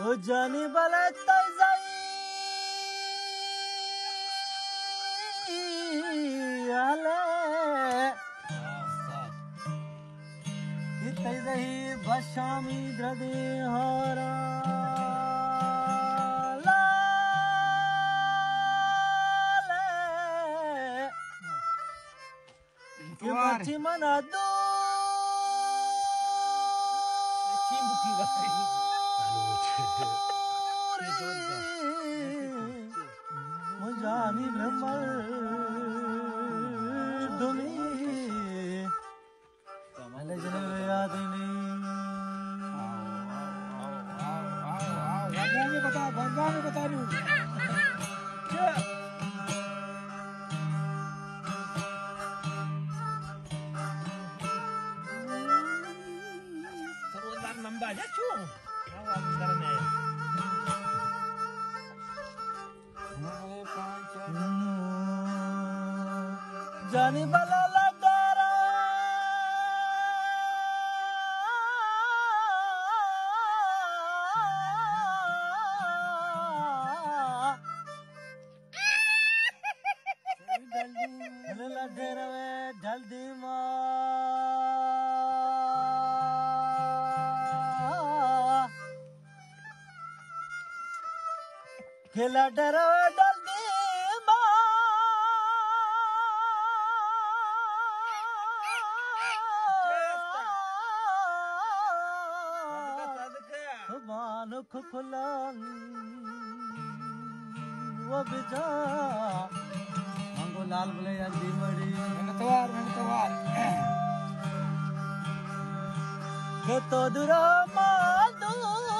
ओ जानी बले तजाई आले तजाई बशामी द्रदे हारा लाले मना दो मुझानी भ्रमर दुनी कमल जन याद नहीं गंगा में बता रही हूँ nambahnya cung जानी बला लगारा जल्दी खेला डरा जल्दी मानुख खुलन वो बिजा मंगो लाल बोले जल्दी मड़ी मेहनतवार के तो दुरा मादू